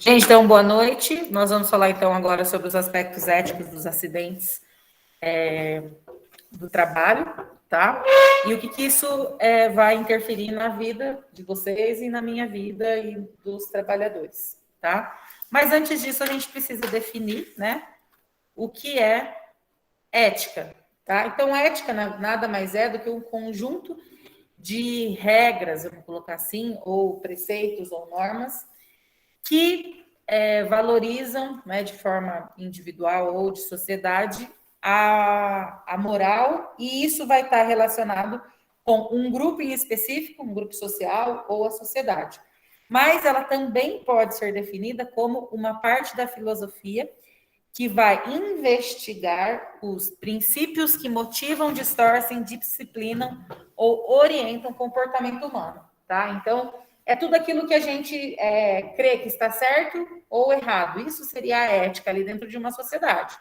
Gente, então, boa noite. Nós vamos falar, então, agora sobre os aspectos éticos dos acidentes do trabalho, tá? E o que isso vai interferir na vida de vocês e na minha vida e dos trabalhadores, tá? Mas antes disso, a gente precisa definir, né, o que é ética, tá? Então, ética nada mais é do que um conjunto de regras, vamos colocar assim, ou preceitos ou normas que valorizam, né, de forma individual ou de sociedade, a moral, e isso vai estar relacionado com um grupo em específico, um grupo social ou a sociedade. Mas ela também pode ser definida como uma parte da filosofia que vai investigar os princípios que motivam, distorcem, disciplinam ou orientam o comportamento humano, tá? Então, é tudo aquilo que a gente crê que está certo ou errado. Isso seria a ética ali dentro de uma sociedade.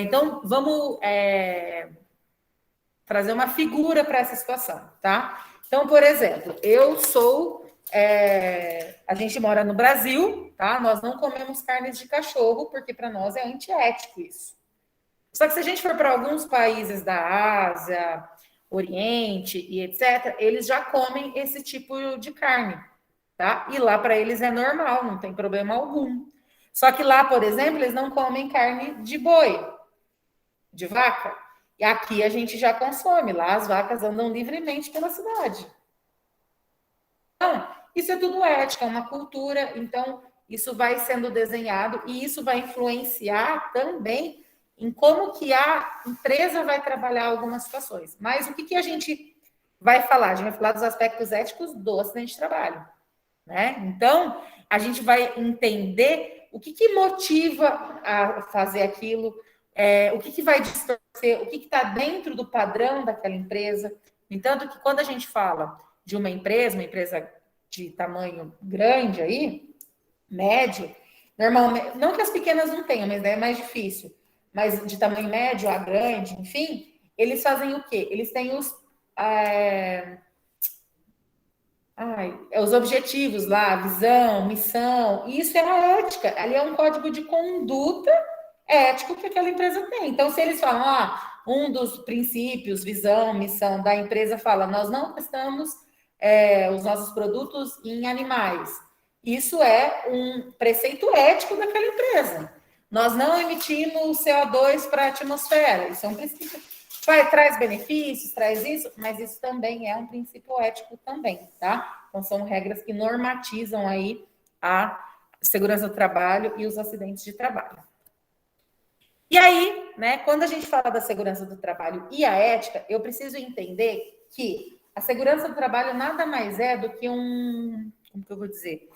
Então, vamos trazer uma figura para essa situação, tá? Então, por exemplo, eu sou... a gente mora no Brasil, tá? Nós não comemos carnes de cachorro, porque para nós é antiético isso. Só que se a gente for para alguns países da Ásia, Oriente e etc., eles já comem esse tipo de carne, tá? E lá para eles é normal, não tem problema algum. Só que lá, por exemplo, eles não comem carne de boi, de vaca. E aqui a gente já consome, lá as vacas andam livremente pela cidade. Então, isso é tudo ética, é uma cultura, então isso vai sendo desenhado e isso vai influenciar também em como que a empresa vai trabalhar algumas situações. Mas o que a gente vai falar? A gente vai falar dos aspectos éticos do acidente de trabalho, né? Então, a gente vai entender o que motiva a fazer aquilo, o que vai distorcer, o que está dentro do padrão daquela empresa. Entanto, que quando a gente fala de uma empresa de tamanho grande aí, médio, normalmente, não que as pequenas não tenham, mas é mais difícil, mas de tamanho médio a grande, enfim, eles fazem o quê? Eles têm os objetivos lá, visão, missão, isso é a ética, ali é um código de conduta ético que aquela empresa tem. Então, se eles falam, um dos princípios, visão, missão da empresa fala, nós não testamos os nossos produtos em animais. Isso é um preceito ético daquela empresa. Nós não emitimos CO2 para a atmosfera. Isso é um princípio. Traz benefícios, traz isso, mas isso também é um princípio ético também, tá? Então, são regras que normatizam aí a segurança do trabalho e os acidentes de trabalho. E aí, né, quando a gente fala da segurança do trabalho e a ética, eu preciso entender que a segurança do trabalho nada mais é do que como que eu vou dizer?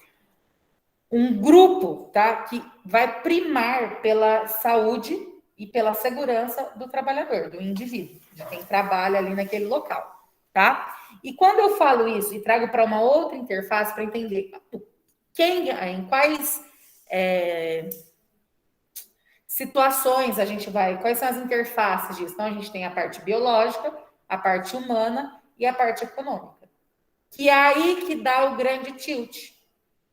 Um grupo, tá, que vai primar pela saúde e pela segurança do trabalhador, do indivíduo, de quem trabalha ali naquele local, tá? E quando eu falo isso e trago para uma outra interface para entender em quais situações a gente vai, quais são as interfaces disso? Então, a gente tem a parte biológica, a parte humana e a parte econômica. Que é aí que dá o grande tilt,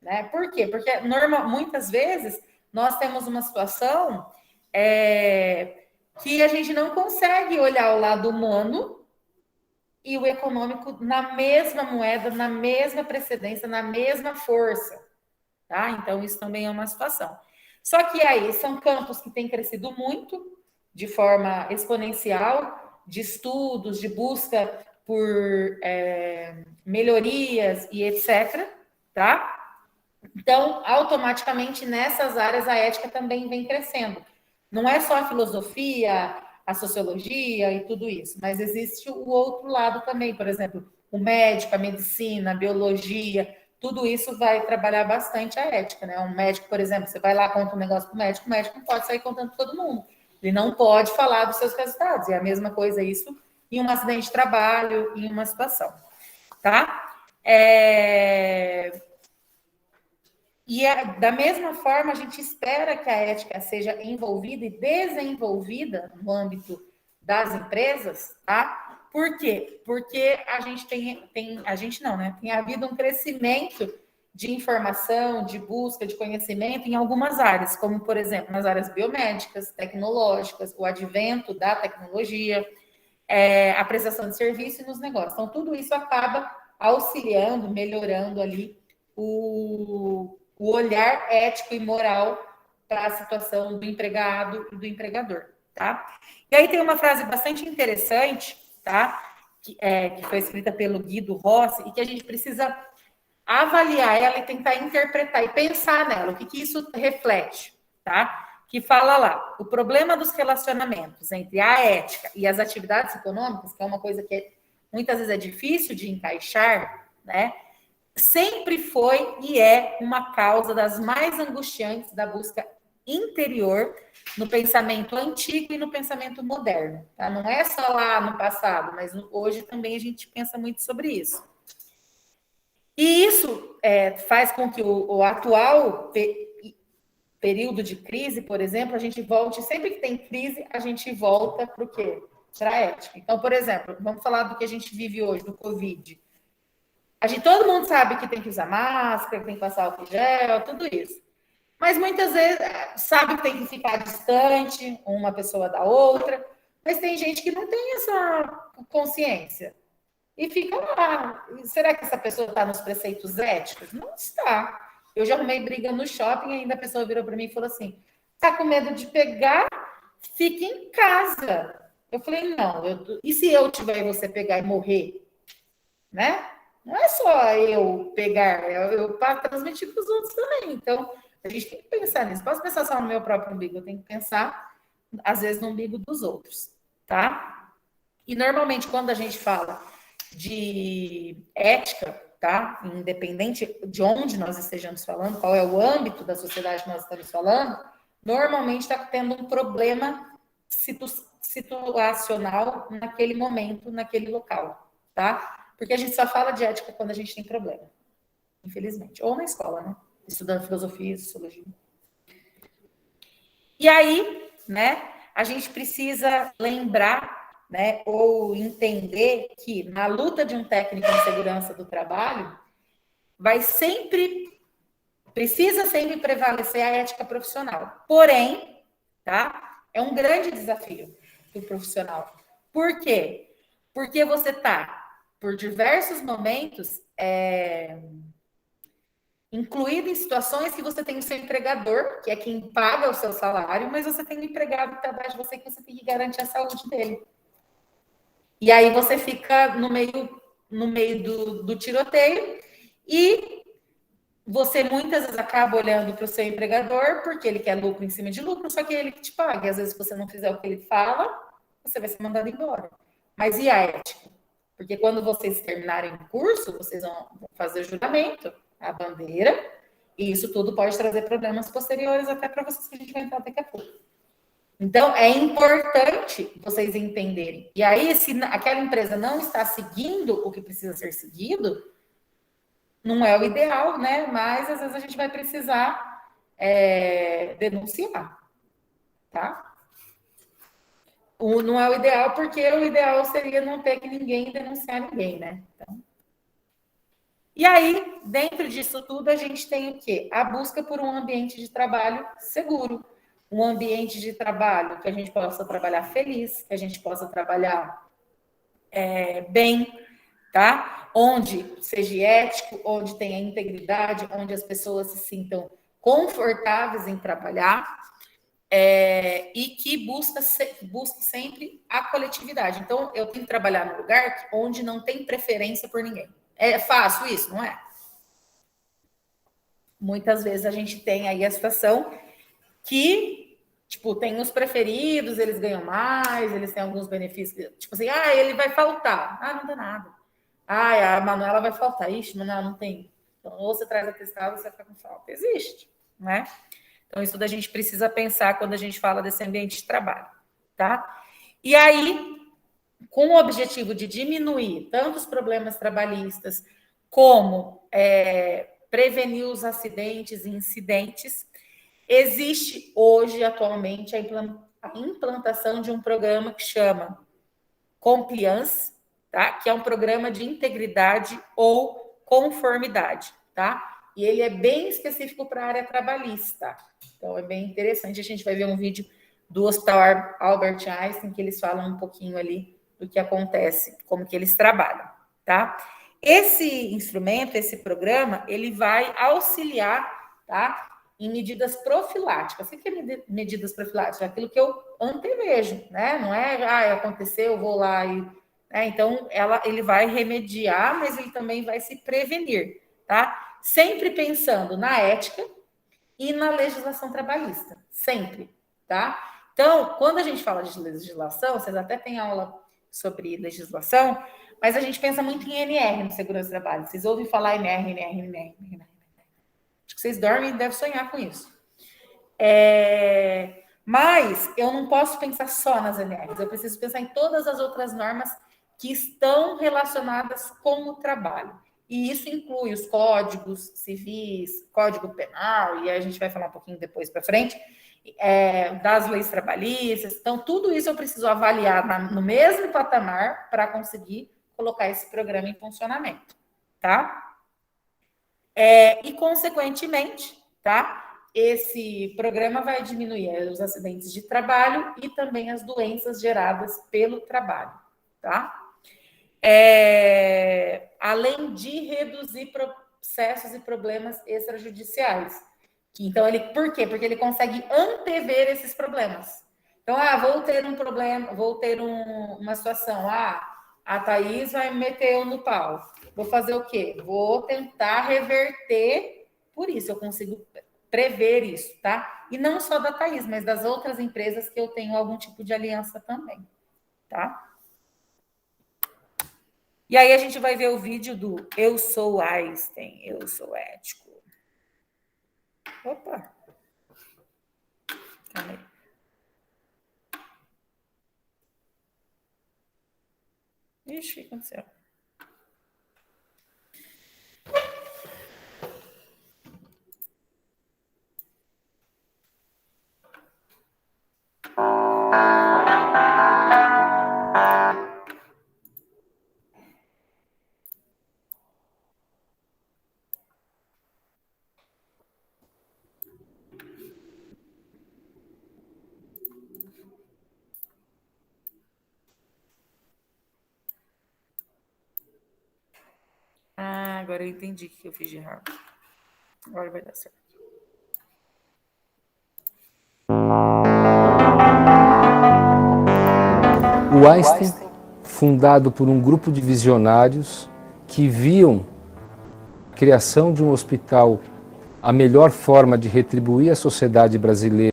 né? Por quê? Porque muitas vezes nós temos uma situação que a gente não consegue olhar o lado humano e o econômico na mesma moeda, na mesma precedência, na mesma força, tá? Então, isso também é uma situação. Só que aí são campos que têm crescido muito, de forma exponencial, de estudos, de busca por melhorias e etc., tá? Então, automaticamente, nessas áreas, a ética também vem crescendo. Não é só a filosofia, a sociologia e tudo isso, mas existe o outro lado também, por exemplo, o médico, a medicina, a biologia, tudo isso vai trabalhar bastante a ética, né? Um médico, por exemplo, você vai lá, conta um negócio para o médico não pode sair contando para todo mundo. Ele não pode falar dos seus resultados. E a mesma coisa isso em um acidente de trabalho, em uma situação, tá? E da mesma forma, a gente espera que a ética seja envolvida e desenvolvida no âmbito das empresas, tá? Por quê? Porque a gente a gente não, né? Tem havido um crescimento de informação, de busca, de conhecimento em algumas áreas, como, por exemplo, nas áreas biomédicas, tecnológicas, o advento da tecnologia, a prestação de serviço e nos negócios. Então, tudo isso acaba auxiliando, melhorando ali o olhar ético e moral para a situação do empregado e do empregador, tá? E aí tem uma frase bastante interessante, tá? Que foi escrita pelo Guido Rossi e que a gente precisa avaliar ela e tentar interpretar e pensar nela, o que isso reflete, tá? Que fala lá, o problema dos relacionamentos entre a ética e as atividades econômicas, que é uma coisa que muitas vezes é difícil de encaixar, né? Sempre foi e é uma causa das mais angustiantes da busca interior no pensamento antigo e no pensamento moderno, tá? Não é só lá no passado, mas hoje também a gente pensa muito sobre isso. E isso faz com que o atual período de crise, por exemplo, a gente volte, sempre que tem crise, a gente volta para o quê? Para a ética. Então, por exemplo, vamos falar do que a gente vive hoje, do Covid. Todo mundo sabe que tem que usar máscara, que tem que passar álcool gel, tudo isso. Mas muitas vezes sabe que tem que ficar distante uma pessoa da outra, mas tem gente que não tem essa consciência. E fica lá. Será que essa pessoa está nos preceitos éticos? Não está. Eu já arrumei briga no shopping, ainda a pessoa virou para mim e falou assim: está com medo de pegar? Fique em casa. Eu falei: não, e se eu tiver e você pegar e morrer? Né? Não é só eu pegar, eu transmitir para os outros também. Então, a gente tem que pensar nisso. Posso pensar só no meu próprio umbigo, eu tenho que pensar, às vezes, no umbigo dos outros, tá? E, normalmente, quando a gente fala de ética, tá? Independente de onde nós estejamos falando, qual é o âmbito da sociedade que nós estamos falando, normalmente está tendo um problema situacional naquele momento, naquele local, tá? Porque a gente só fala de ética quando a gente tem problema, infelizmente. Ou na escola, né? Estudando filosofia e sociologia. E aí, né, a gente precisa lembrar, né, ou entender que na luta de um técnico de segurança do trabalho, precisa sempre prevalecer a ética profissional. Porém, tá? É um grande desafio do profissional. Por quê? Porque você está, por diversos momentos, incluído em situações que você tem o seu empregador, que é quem paga o seu salário, mas você tem um empregado que está atrás de você que você tem que garantir a saúde dele. E aí você fica no meio do tiroteio e você muitas vezes acaba olhando para o seu empregador porque ele quer lucro em cima de lucro, só que é ele que te paga. E às vezes, se você não fizer o que ele fala, você vai ser mandado embora. Mas e a ética? Porque quando vocês terminarem o curso, vocês vão fazer o juramento, a bandeira, e isso tudo pode trazer problemas posteriores até para vocês que a gente vai entrar daqui a pouco. Então, é importante vocês entenderem. E aí, se aquela empresa não está seguindo o que precisa ser seguido, não é o ideal, né? Mas às vezes a gente vai precisar denunciar, tá? Não é o ideal, porque o ideal seria não ter que ninguém denunciar ninguém, né? Então... E aí, dentro disso tudo, a gente tem o quê? A busca por um ambiente de trabalho seguro, um ambiente de trabalho que a gente possa trabalhar feliz, que a gente possa trabalhar bem, tá? Onde seja ético, onde tenha integridade, onde as pessoas se sintam confortáveis em trabalhar e que busque sempre a coletividade. Então, eu tenho que trabalhar num lugar onde não tem preferência por ninguém. É fácil isso, não é? Muitas vezes a gente tem aí a situação que, tipo, tem os preferidos, eles ganham mais, eles têm alguns benefícios, tipo assim, ele vai faltar. Não dá nada. A Manuela vai faltar. Ixi, Manuela não tem. Então, ou você traz atestado, ou você fica com falta. Existe, né? Então, isso a gente precisa pensar quando a gente fala desse ambiente de trabalho, tá? E aí, com o objetivo de diminuir tanto os problemas trabalhistas, como prevenir os acidentes e incidentes, existe hoje, atualmente, a implantação de um programa que chama Compliance, tá? Que é um programa de integridade ou conformidade, tá? E ele é bem específico para a área trabalhista. Então, é bem interessante. A gente vai ver um vídeo do Hospital Albert Einstein, que eles falam um pouquinho ali do que acontece, como que eles trabalham, tá? Esse instrumento, esse programa, ele vai auxiliar, tá? Em medidas profiláticas. O que é medidas profiláticas? Aquilo que eu antevejo, né? Não é, aconteceu, eu vou lá e... Então, ele vai remediar, mas ele também vai se prevenir, tá? Sempre pensando na ética e na legislação trabalhista. Sempre, tá? Então, quando a gente fala de legislação, vocês até têm aula sobre legislação, mas a gente pensa muito em NR no segurança do trabalho. Vocês ouvem falar NR. Acho que vocês dormem e devem sonhar com isso. Mas eu não posso pensar só nas NRs, eu preciso pensar em todas as outras normas que estão relacionadas com o trabalho. E isso inclui os códigos civis, código penal, e a gente vai falar um pouquinho depois para frente, das leis trabalhistas. Então, tudo isso eu preciso avaliar no mesmo patamar para conseguir colocar esse programa em funcionamento, tá? E, consequentemente, tá? Esse programa vai diminuir os acidentes de trabalho e também as doenças geradas pelo trabalho, tá? Além de reduzir processos e problemas extrajudiciais. Então, por quê? Porque ele consegue antever esses problemas. Então, vou ter um problema, vou ter uma situação, a Thaís vai me meter no pau. Vou fazer o quê? Vou tentar reverter por isso, eu consigo prever isso, tá? E não só da Thaís, mas das outras empresas que eu tenho algum tipo de aliança também, tá? E aí a gente vai ver o vídeo do Eu Sou Einstein, eu sou ético. Opa! Calma aí. Ixi, o que aconteceu? Agora eu entendi o que eu fiz de errado. Agora vai dar certo. O Einstein, fundado por um grupo de visionários que viam a criação de um hospital a melhor forma de retribuir à sociedade brasileira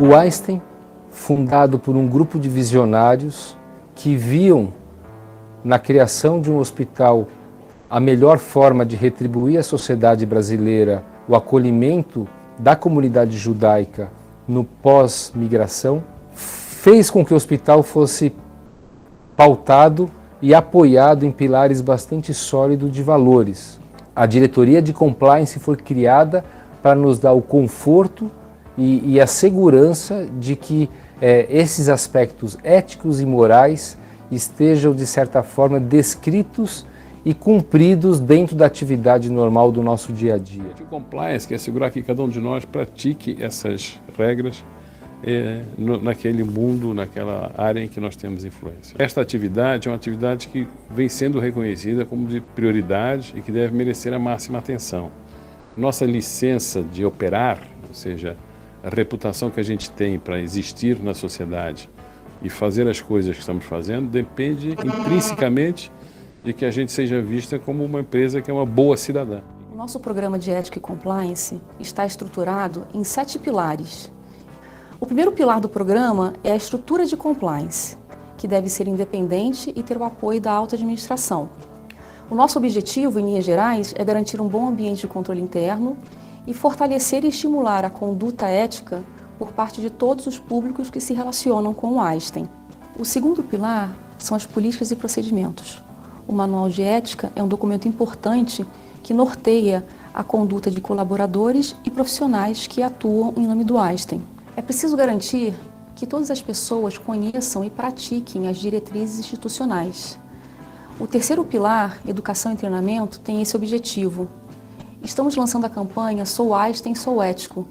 O Einstein, fundado por um grupo de visionários que viam na criação de um hospital a melhor forma de retribuir à sociedade brasileira o acolhimento da comunidade judaica no pós-migração, fez com que o hospital fosse pautado e apoiado em pilares bastante sólidos de valores. A diretoria de compliance foi criada para nos dar o conforto e a segurança de que esses aspectos éticos e morais estejam, de certa forma, descritos e cumpridos dentro da atividade normal do nosso dia a dia. O compliance quer assegurar que cada um de nós pratique essas regras naquele mundo, naquela área em que nós temos influência. Esta atividade é uma atividade que vem sendo reconhecida como de prioridade e que deve merecer a máxima atenção. Nossa licença de operar, ou seja, a reputação que a gente tem para existir na sociedade e fazer as coisas que estamos fazendo, depende intrinsecamente de que a gente seja vista como uma empresa que é uma boa cidadã. Nosso programa de ética e compliance está estruturado em 7 pilares. O primeiro pilar do programa é a estrutura de compliance, que deve ser independente e ter o apoio da alta administração. O nosso objetivo, em linhas gerais, é garantir um bom ambiente de controle interno e fortalecer e estimular a conduta ética por parte de todos os públicos que se relacionam com o Einstein. O segundo pilar são as políticas e procedimentos. O Manual de Ética é um documento importante que norteia a conduta de colaboradores e profissionais que atuam em nome do Einstein. É preciso garantir que todas as pessoas conheçam e pratiquem as diretrizes institucionais. O terceiro pilar, educação e treinamento, tem esse objetivo. Estamos lançando a campanha Sou Einstein, Sou Ético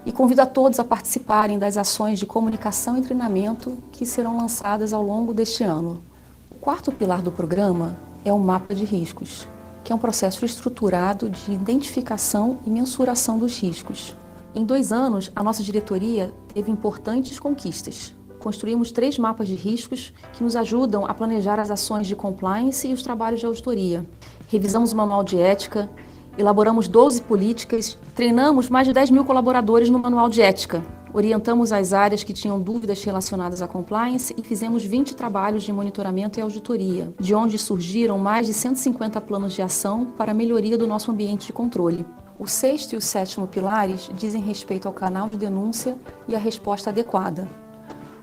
e convido a todos a participarem das ações de comunicação e treinamento que serão lançadas ao longo deste ano. O quarto pilar do programa é o mapa de riscos, que é um processo estruturado de identificação e mensuração dos riscos. Em 2 anos, a nossa diretoria teve importantes conquistas. Construímos 3 mapas de riscos que nos ajudam a planejar as ações de compliance e os trabalhos de auditoria. Revisamos o manual de ética, elaboramos 12 políticas, treinamos mais de 10 mil colaboradores no manual de ética, orientamos as áreas que tinham dúvidas relacionadas à compliance e fizemos 20 trabalhos de monitoramento e auditoria, de onde surgiram mais de 150 planos de ação para a melhoria do nosso ambiente de controle. O 6º e o 7º pilares dizem respeito ao canal de denúncia e à resposta adequada.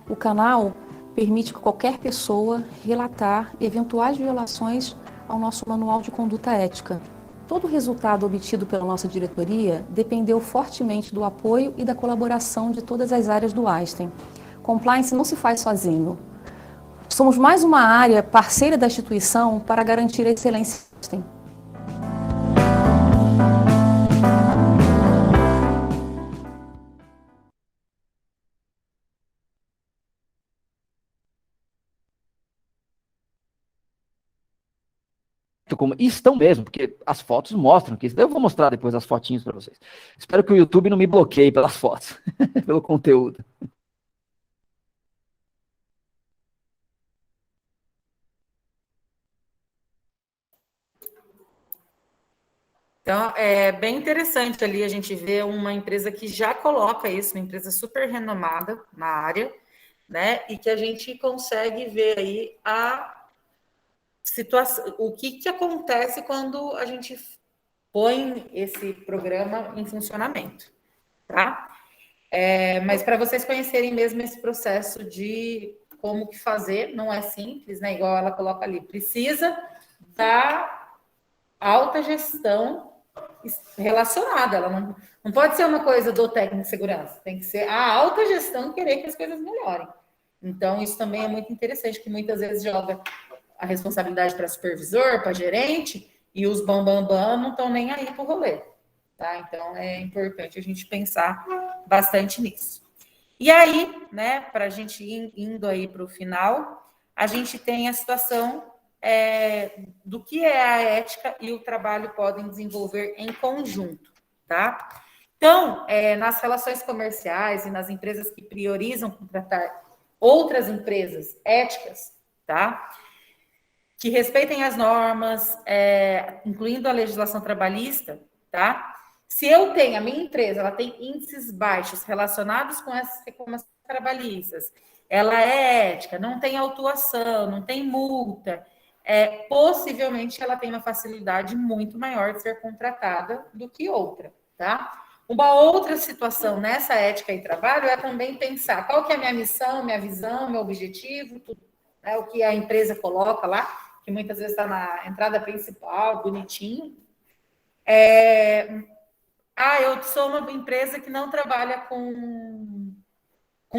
O canal permite que qualquer pessoa relatar eventuais violações ao nosso manual de conduta ética. Todo o resultado obtido pela nossa diretoria dependeu fortemente do apoio e da colaboração de todas as áreas do Einstein. Compliance não se faz sozinho. Somos mais uma área parceira da instituição para garantir a excelência do Einstein. Como estão mesmo, porque as fotos mostram que isso. Eu vou mostrar depois as fotinhas para vocês. Espero que o YouTube não me bloqueie pelas fotos, pelo conteúdo. Então, é bem interessante ali a gente ver uma empresa que já coloca isso, uma empresa super renomada na área, né? E que a gente consegue ver aí a situação, o que acontece quando a gente põe esse programa em funcionamento, tá? Mas para vocês conhecerem mesmo esse processo de como que fazer, não é simples, né? Igual ela coloca ali, precisa da alta gestão relacionada, ela não pode ser uma coisa do técnico de segurança, tem que ser a alta gestão querer que as coisas melhorem. Então, isso também é muito interessante, que muitas vezes joga a responsabilidade para supervisor, para gerente, e os bambambam não estão nem aí para o rolê. Tá? Então, é importante a gente pensar bastante nisso. E aí, né, para a gente ir indo aí para o final, a gente tem a situação do que é a ética e o trabalho podem desenvolver em conjunto, tá? Então, nas relações comerciais e nas empresas que priorizam contratar outras empresas éticas, tá? Que respeitem as normas, incluindo a legislação trabalhista, tá? Se eu tenho, a minha empresa, ela tem índices baixos relacionados com essas reclamações trabalhistas, ela é ética, não tem autuação, não tem multa, possivelmente ela tem uma facilidade muito maior de ser contratada do que outra, tá? Uma outra situação nessa ética e trabalho é também pensar qual que é a minha missão, minha visão, meu objetivo, tudo, né? O que a empresa coloca lá, que muitas vezes está na entrada principal, bonitinho. Eu sou uma empresa que não trabalha com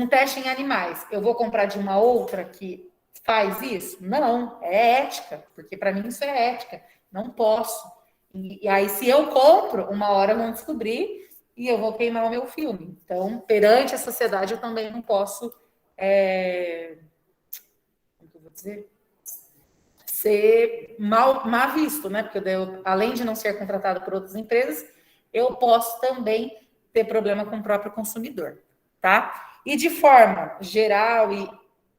teste em animais. Eu vou comprar de uma outra que faz isso? Não, é ética, porque para mim isso é ética. Não posso. E aí, se eu compro, uma hora vão descobrir e eu vou queimar o meu filme. Então, perante a sociedade, eu também não posso, como que eu vou dizer? Ser mal visto, né? Porque além de não ser contratado por outras empresas, eu posso também ter problema com o próprio consumidor, tá? E de forma geral e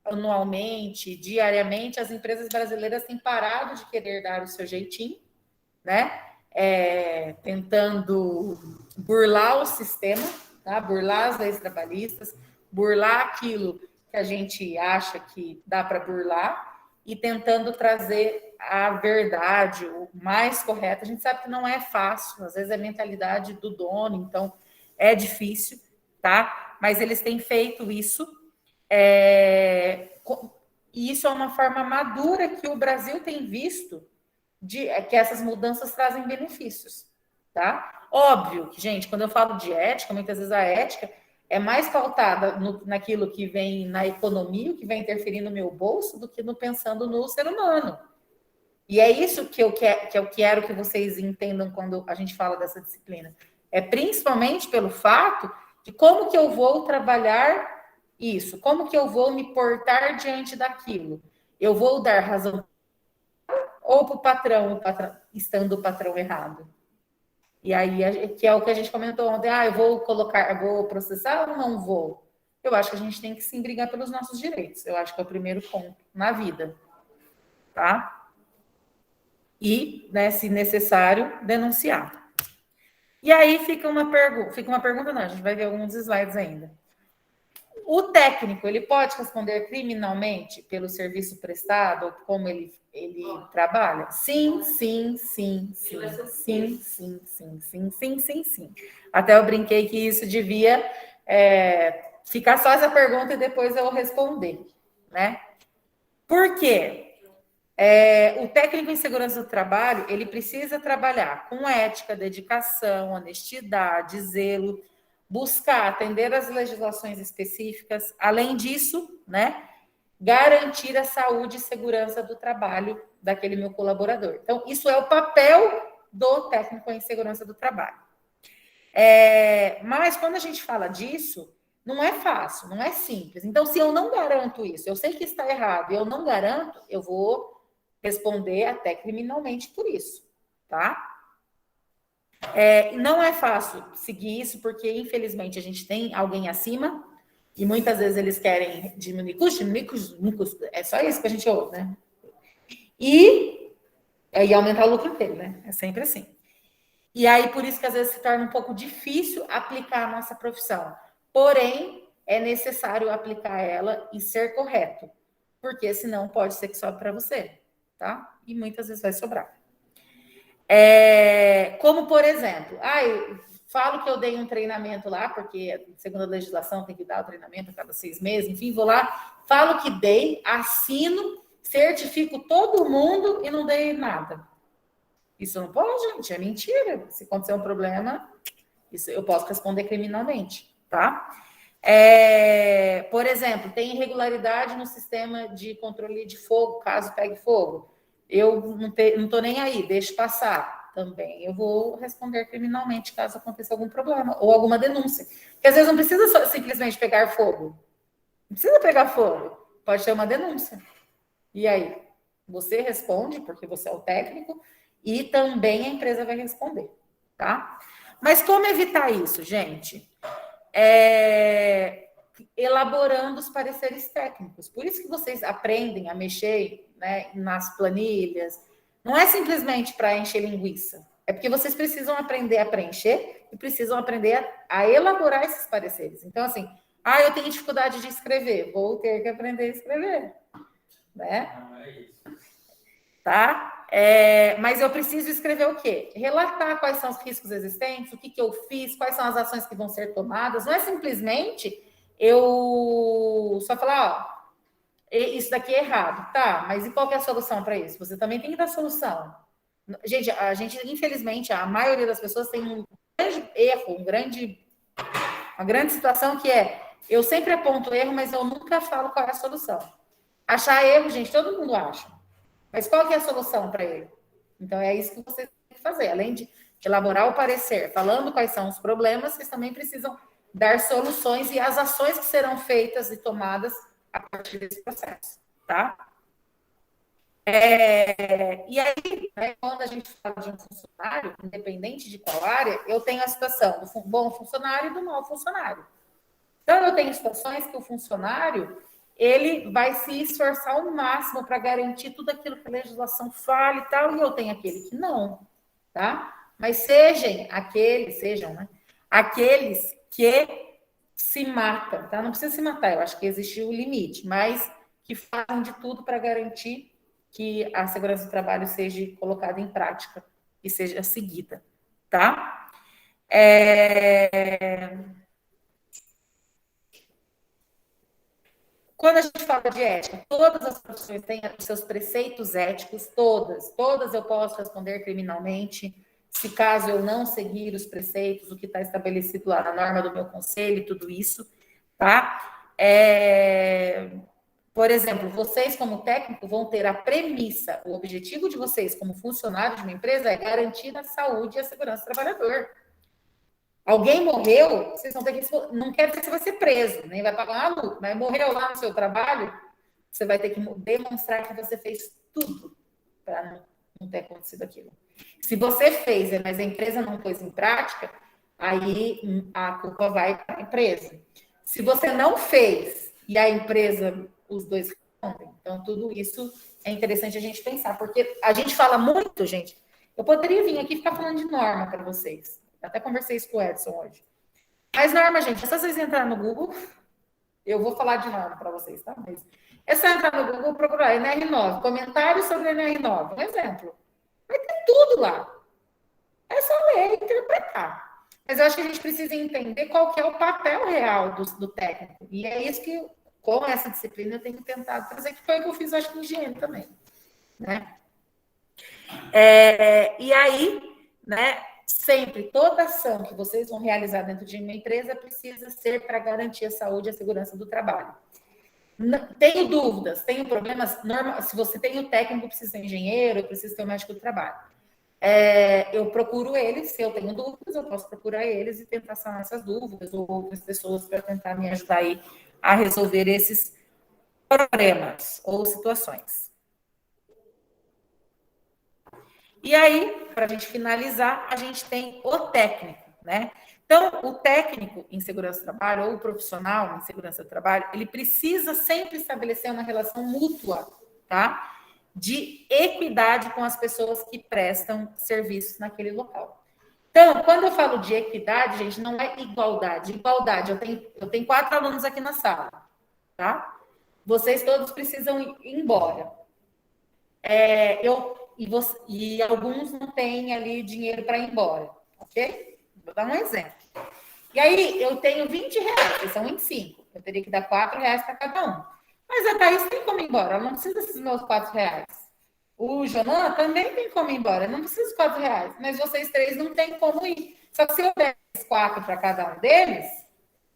anualmente, diariamente, as empresas brasileiras têm parado de querer dar o seu jeitinho, né? tentando burlar o sistema, tá? Burlar as leis trabalhistas, burlar aquilo que a gente acha que dá para burlar e tentando trazer a verdade, o mais correto. A gente sabe que não é fácil, às vezes é a mentalidade do dono, então é difícil, tá? Mas eles têm feito isso. E isso é uma forma madura que o Brasil tem visto que essas mudanças trazem benefícios, tá? Óbvio que, gente, quando eu falo de ética, muitas vezes a ética é mais pautada naquilo que vem na economia, que vem interferir no meu bolso, do que pensando no ser humano. E é isso que eu quero que vocês entendam quando a gente fala dessa disciplina. É principalmente pelo fato de como que eu vou trabalhar isso, como que eu vou me portar diante daquilo. Eu vou dar razão ou para o patrão, estando o patrão errado. E aí, que é o que a gente comentou ontem, eu vou processar ou não vou? Eu acho que a gente tem que sim brigar pelos nossos direitos. Eu acho que é o primeiro ponto na vida, tá? E, né, se necessário, denunciar. E aí fica uma pergunta, não, a gente vai ver alguns slides ainda. O técnico, ele pode responder criminalmente pelo serviço prestado, ou como ele trabalha? Sim. Até eu brinquei que isso devia ficar só essa pergunta e depois eu responder, né? Por quê? O técnico em segurança do trabalho, ele precisa trabalhar com ética, dedicação, honestidade, zelo, buscar atender às legislações específicas, além disso, né, garantir a saúde e segurança do trabalho daquele meu colaborador. Então, isso é o papel do técnico em segurança do trabalho. Mas quando a gente fala disso, não é fácil, não é simples. Então, se eu não garanto isso, eu sei que está errado, e eu não garanto, eu vou responder até criminalmente por isso, tá? Não é fácil seguir isso, porque, infelizmente, a gente tem alguém acima e muitas vezes eles querem diminuir custos, é só isso que a gente ouve, né? E aumentar o lucro dele, né? É sempre assim. E aí, por isso que às vezes se torna um pouco difícil aplicar a nossa profissão. Porém, é necessário aplicar ela e ser correto, porque senão pode ser que sobe para você, tá? E muitas vezes vai sobrar. Como, por exemplo, eu falo que eu dei um treinamento lá, porque segundo a legislação tem que dar o treinamento a cada 6 meses, enfim, vou lá, falo que dei, assino, certifico todo mundo e não dei nada. Isso não pode, gente, é mentira. Se acontecer um problema, isso eu posso responder criminalmente, tá? Por exemplo, tem irregularidade no sistema de controle de fogo, caso pegue fogo. Eu não estou nem aí, deixo passar. Também eu vou responder criminalmente caso aconteça algum problema ou alguma denúncia. Porque às vezes não precisa simplesmente pegar fogo. Não precisa pegar fogo. Pode ter uma denúncia. E aí? Você responde, porque você é o técnico, e também a empresa vai responder, tá? Mas como evitar isso, gente? Elaborando os pareceres técnicos. Por isso que vocês aprendem a mexer, né, nas planilhas. Não é simplesmente para encher linguiça. É porque vocês precisam aprender a preencher e precisam aprender a elaborar esses pareceres. Então, assim, eu tenho dificuldade de escrever. Vou ter que aprender a escrever. Né? Tá? Mas eu preciso escrever o quê? Relatar quais são os riscos existentes, o que eu fiz, quais são as ações que vão ser tomadas. Não é simplesmente eu só falar, isso daqui é errado, tá? Mas e qual que é a solução para isso? Você também tem que dar solução. Gente, infelizmente, a maioria das pessoas tem um grande erro, uma grande situação que eu sempre aponto erro, mas eu nunca falo qual é a solução. Achar erro, gente, todo mundo acha. Mas qual que é a solução para ele? Então, é isso que você tem que fazer. Além de elaborar o parecer, falando quais são os problemas, vocês também precisam dar soluções e as ações que serão feitas e tomadas a partir desse processo, tá? E aí, né, quando a gente fala de um funcionário, independente de qual área, eu tenho a situação do bom funcionário e do mau funcionário. Então, eu tenho situações que o funcionário, ele vai se esforçar ao máximo para garantir tudo aquilo que a legislação fala e tal, e eu tenho aquele que não, tá? Mas sejam, né? Aqueles que se matam, tá? Não precisa se matar, eu acho que existe o limite, mas que fazem de tudo para garantir que a segurança do trabalho seja colocada em prática e seja seguida, tá? Quando a gente fala de ética, todas as profissões têm os seus preceitos éticos, todas eu posso responder criminalmente, se caso eu não seguir os preceitos, o que está estabelecido lá na norma do meu conselho e tudo isso, tá? Por exemplo, vocês como técnico vão ter a premissa, o objetivo de vocês como funcionário de uma empresa é garantir a saúde e a segurança do trabalhador. Alguém morreu, vocês vão ter que... Não quer dizer que você vai ser preso, nem vai pagar uma multa, mas morreu lá no seu trabalho, você vai ter que demonstrar que você fez tudo para não ter acontecido aquilo. Se você fez, mas a empresa não pôs em prática, aí a culpa vai para a empresa. Se você não fez e a empresa, os dois respondem. Então, tudo isso é interessante a gente pensar, porque a gente fala muito, gente. Eu poderia vir aqui e ficar falando de norma para vocês. Até conversei isso com o Edson hoje. Mas norma, gente, é só vocês entrarem no Google. Eu vou falar de norma para vocês, tá? Mas é só entrar no Google e procurar NR9, comentários sobre NR9, um exemplo. Vai ter tudo lá. É só ler e interpretar. Mas eu acho que a gente precisa entender qual que é o papel real do técnico. E é isso que, com essa disciplina, eu tenho tentado trazer, que foi o que eu fiz, acho que em higiene também. Né? E aí, né, sempre, toda ação que vocês vão realizar dentro de uma empresa precisa ser para garantir a saúde e a segurança do trabalho. Tenho dúvidas, tenho problemas, se você tem o técnico, precisa ter engenheiro, precisa ter o médico do trabalho. Eu procuro eles, se eu tenho dúvidas, eu posso procurar eles e tentar sanar essas dúvidas, ou outras pessoas para tentar me ajudar aí a resolver esses problemas ou situações. E aí, para a gente finalizar, a gente tem o técnico, né? Então, o técnico em segurança do trabalho, ou o profissional em segurança do trabalho, ele precisa sempre estabelecer uma relação mútua, tá? De equidade com as pessoas que prestam serviços naquele local. Então, quando eu falo de equidade, gente, não é igualdade. Igualdade, eu tenho 4 alunos aqui na sala, tá? Vocês todos precisam ir embora. E alguns não têm ali dinheiro para ir embora, ok? Vou dar um exemplo. E aí, eu tenho 20 reais, vocês são 25. Eu teria que dar 4 reais para cada um. Mas a Thaís tem como ir embora, ela não precisa desses meus 4 reais. O Jonan também tem como ir embora, não precisa de 4 reais. Mas vocês 3 não têm como ir. Só que se eu der 4 para cada um deles,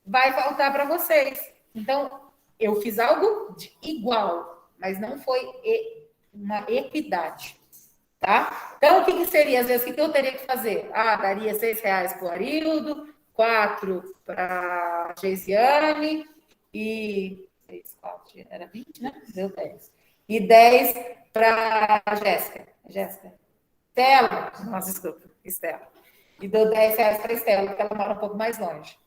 vai faltar para vocês. Então, eu fiz algo de igual, mas não foi uma equidade. Tá? Então, o que seria, às vezes, o que eu teria que fazer? Daria 6 reais para o Arildo, 4 para a Geisiane e 6, 4, era 20, né? Deu 10. E 10 para a Jéssica. Estela, nossa, desculpa, Estela. E deu 10 reais para a Estela, porque ela mora um pouco mais longe.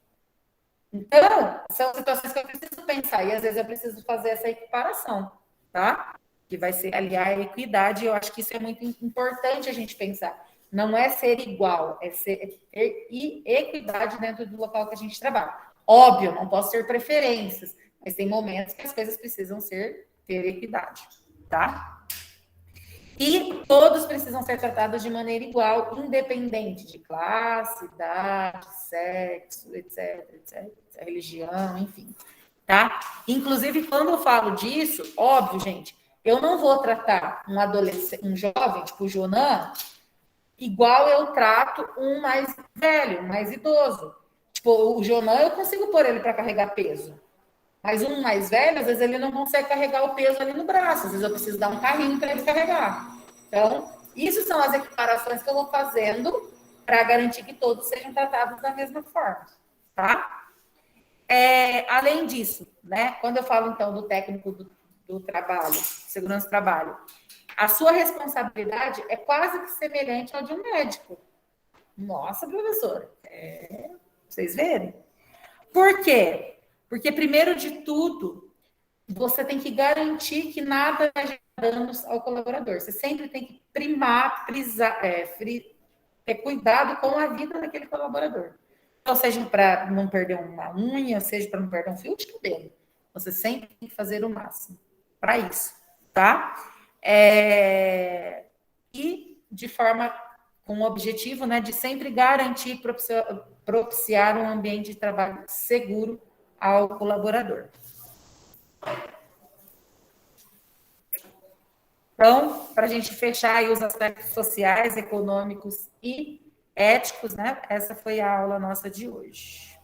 Então, são situações que eu preciso pensar, e às vezes eu preciso fazer essa equiparação, tá? Que vai ser aliar a equidade, e eu acho que isso é muito importante a gente pensar. Não é ser igual, é ter equidade dentro do local que a gente trabalha. Óbvio, não posso ter preferências, mas tem momentos que as coisas precisam ter equidade, tá? E todos precisam ser tratados de maneira igual, independente de classe, idade, sexo, etc, religião, enfim, tá? Inclusive, quando eu falo disso, óbvio, gente, eu não vou tratar um adolescente, um jovem, tipo o Jonan, igual eu trato um mais velho, um mais idoso. Tipo, o Jonan, eu consigo pôr ele para carregar peso. Mas um mais velho, às vezes ele não consegue carregar o peso ali no braço. Às vezes eu preciso dar um carrinho para ele carregar. Então, isso são as equiparações que eu vou fazendo para garantir que todos sejam tratados da mesma forma, tá? Além disso, né? Quando eu falo, então, do técnico do trabalho, segurança do trabalho, a sua responsabilidade é quase que semelhante ao de um médico. Nossa, professora, vocês verem? Por quê? Porque, primeiro de tudo, você tem que garantir que nada vai gerar danos ao colaborador. Você sempre tem que ter cuidado com a vida daquele colaborador. Então, seja para não perder uma unha, seja para não perder um fio de cabelo. Você sempre tem que fazer o máximo para isso, tá? E de forma com o objetivo, né, de sempre garantir, propiciar um ambiente de trabalho seguro ao colaborador. Então, para a gente fechar aí os aspectos sociais, econômicos e éticos, né? Essa foi a aula nossa de hoje.